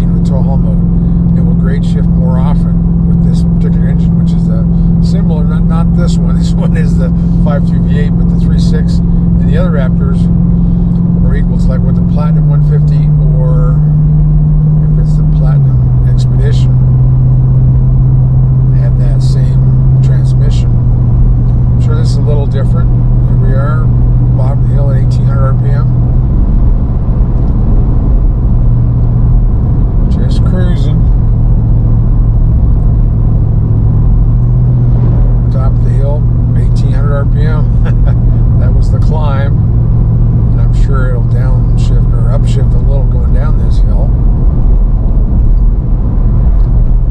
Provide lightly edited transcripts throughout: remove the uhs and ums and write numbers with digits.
gain with tow haul mode. It will grade shift more often with this particular engine, which is similar, not this one. This one is the 5.3 V8, but the 3.6 and the other Raptors are equal to like what the Platinum 150 or if it's the Platinum Expedition have that same transmission. I'm sure this is a little different. Here we are, bottom of the hill at 1800 RPM. Just cruising. Top of the hill, 1800 RPM. That was the climb. And I'm sure it'll downshift or upshift a little going down this hill.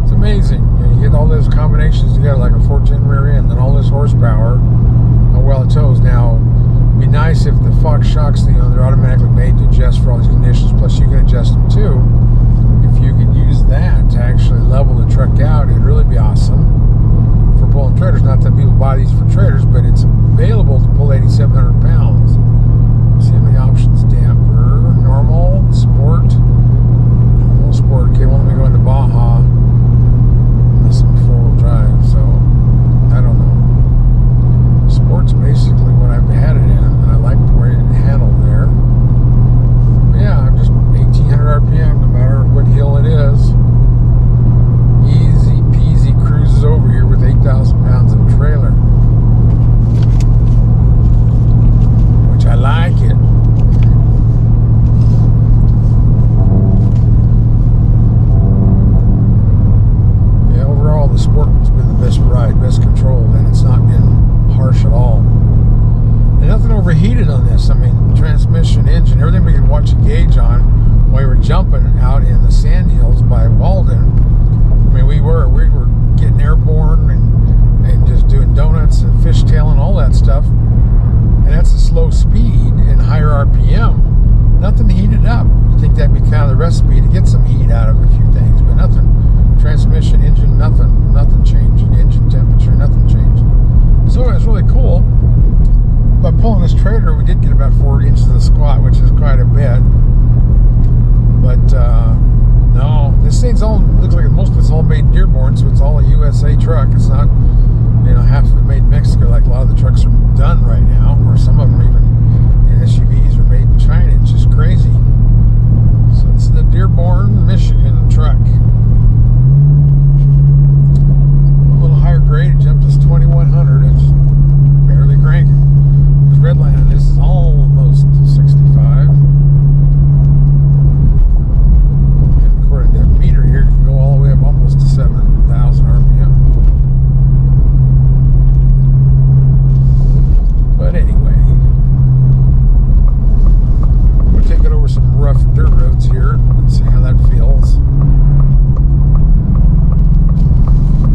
It's amazing. You get all those combinations together, like a 410 rear end and all this horsepower. How well it tows. Now, it'd be nice if the Fox shocks, they're automatically made to adjust for all these conditions, plus you can adjust them too. If you could use that to actually level the truck out, it'd really be awesome for pulling trailers. Not that people buy these for trailers, but it's available to pull 8,700 pounds. See how many options? Damper, normal, sport. Normal, sport. Okay, well, let me go into Baja. That's some four-wheel drive, so I don't know. Sport's basically what I've had it in, and I like the way it handled there. But yeah, just 1800 RPM, no matter what hill it is. Easy peasy cruises over here with 8,000 pounds of trailer. Which I like it. Yeah, overall the Sport has been the best ride, best controlled, and it's not been harsh at all. And nothing overheated on this. I mean, transmission, engine, everything we could watch a gauge on while we were jumping out in the sand hills by Walden. I mean, we were getting airborne and just doing donuts and fishtailing and all that stuff. And that's a slow speed and higher RPM. Nothing heated up. You think that'd be kind of the recipe to get some heat out of a few things, but nothing. Transmission, engine, nothing changed. Engine temperature, nothing changed. So it was really cool. By pulling this trailer, we did get about 4 inches of the squat, which is quite a bit. But no, this thing's all looks like most of it's all made in Dearborn, so it's all a USA truck. It's not, half of it made in Mexico, like a lot of the trucks are done right now, or some of them even SUVs are made in China. It's just crazy. So it's the Dearborn, Michigan truck. A little higher grade, it jumped to 2100. It's barely cranking. This red line on this is almost 65. And according to the meter here, it can go all the way up almost to 7,000 RPM. But anyway, we'll take it over some rough dirt roads here and see how that feels.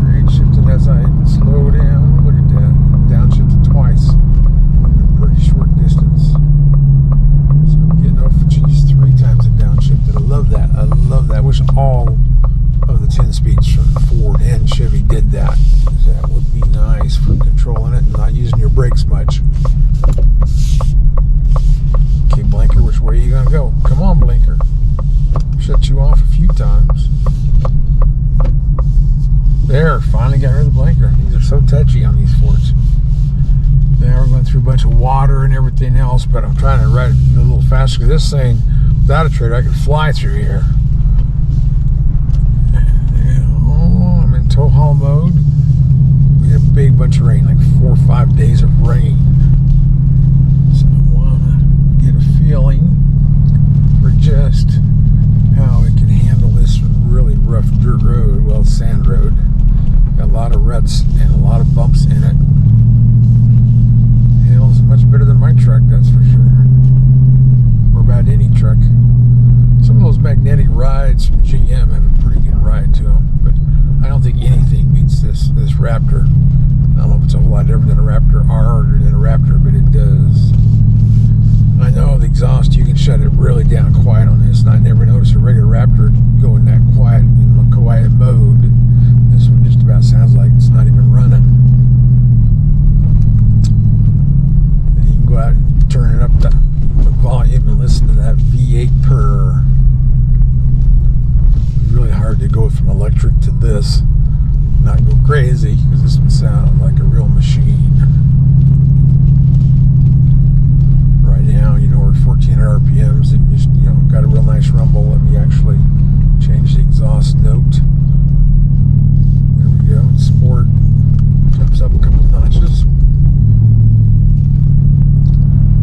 Grade shifted as I slow down. Look at that. Downshifted twice in a pretty short distance. So I'm getting off, 3 times it downshifted. I love that. I love that. I wish all of the 10 speeds from Ford and Chevy did that. That would be nice for controlling it and not using your brakes much. Okay, blinker, which way are you gonna go? Come on, blinker. Shut you off a few times. There, finally got rid of the blinker. These are so touchy on these Fords. Now we're going through a bunch of water and everything else, but I'm trying to ride it a little faster because this thing, without a trailer, I could fly through here. I'm in tow haul mode. We had a big bunch of rain, like 4 or 5 days of rain. So I want to get a feeling for just how it can handle this really rough dirt road, well, sand road. Got a lot of ruts and a lot of bumps in it. Handles much better than my truck, that's for sure. Or about any truck. Some of those magnetic rides from GM have a pretty good ride to them, but I don't think anything beats this Raptor. I don't know if it's a whole lot different than a Raptor R or than a Raptor, but it does. I know the exhaust, you can shut it really down quiet on this, and I never noticed a regular Raptor going that quiet in quiet mode. This one just about sounds like it's not even running. And you can go out and turn it up to the volume and listen to that V8 purr. electric to this, not go crazy, because this would sound like a real machine. Right now, you know, we're 1400 RPMs, and just, you know, got a real nice rumble. Let me actually change the exhaust note. There we go. Sport jumps up a couple notches. A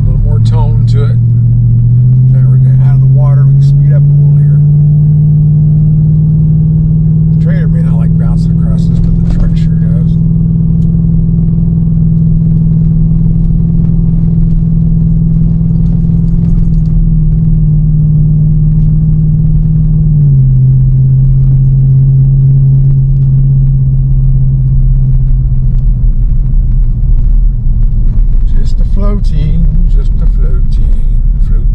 little more tone to it. Now we're going out of the water. We can speed up a little here. The trailer may not like bouncing across this, but the truck sure does. Just a floating, float.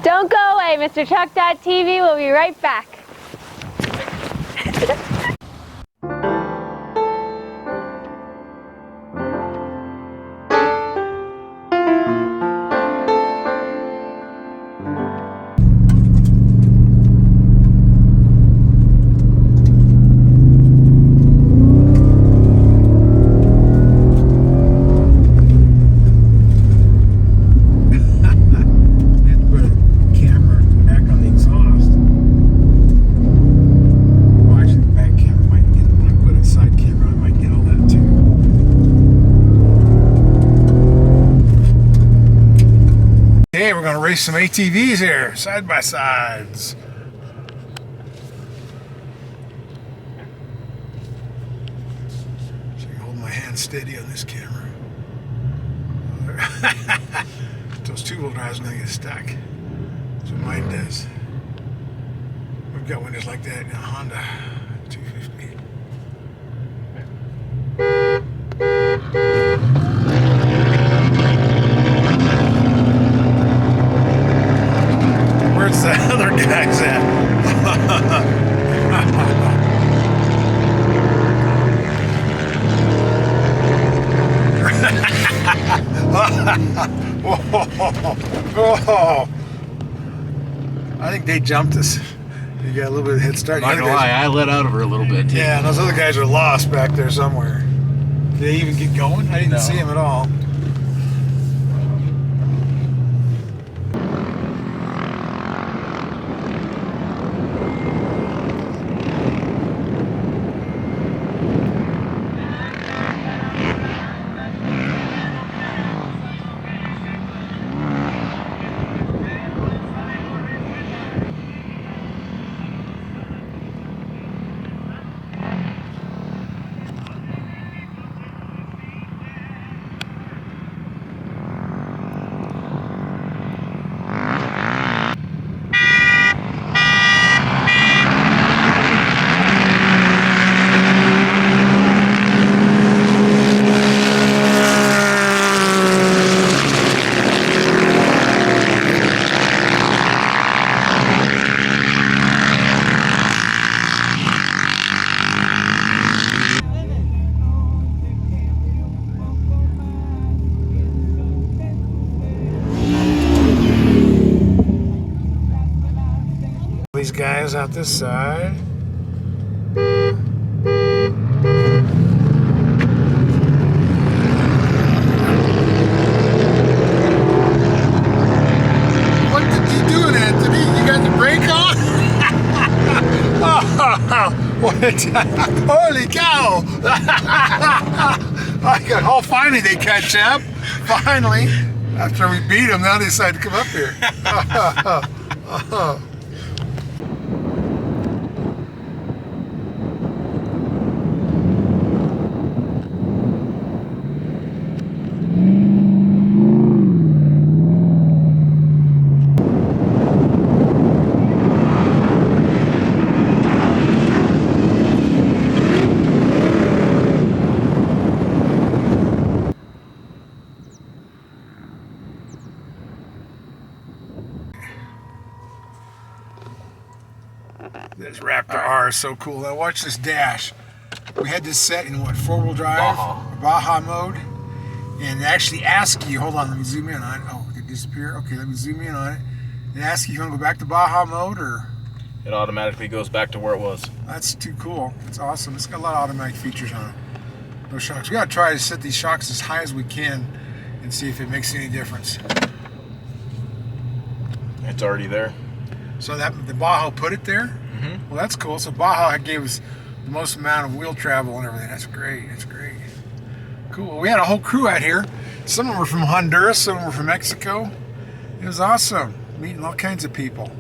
Don't go away, Mr. Truck.tv. We'll be right back. Hey, we're going to race some ATVs here, side by sides. So you can hold my hand steady on this camera. Those two-wheel drives are going to get stuck. That's what mine does. We've got one just like that in a Honda 250. Where's the other guys at? Whoa. I think they jumped us. You got a little bit of head start. Not gonna lie, I let out of her a little bit too. Yeah, and those other guys are lost back there somewhere. Did they even get going? I didn't see them at all. These guys out this side. What did you do, Anthony? You got the brake on? What a time. Holy cow! Oh, finally they catch up. Finally. After we beat them, now they decide to come up here. This Raptor R is so cool. Now watch this dash. We had this set in what, 4-wheel drive? Baja mode. And it actually asks you, hold on, let me zoom in on it. Oh, did it disappear? Okay, let me zoom in on it. It asks you want to go back to Baja mode, or It automatically goes back to where it was. that's too cool. It's awesome. It's got a lot of automatic features on it. No shocks. We gotta try to set these shocks as high as we can and see if it makes any difference. It's already there. So that the Baja put it there. Well, that's cool. So Baja gave us the most amount of wheel travel and everything. That's great. That's great. Cool. We had a whole crew out here. Some of them were from Honduras. Some of them were from Mexico. It was awesome. Meeting all kinds of people.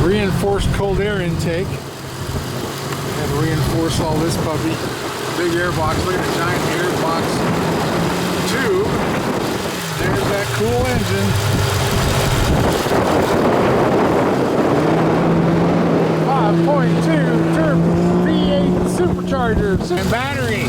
Reinforced cold air intake. And reinforce all this puppy. Big air box. Look at the giant air box tube. There's that cool engine. 5.2 turbo V8 supercharger and battery.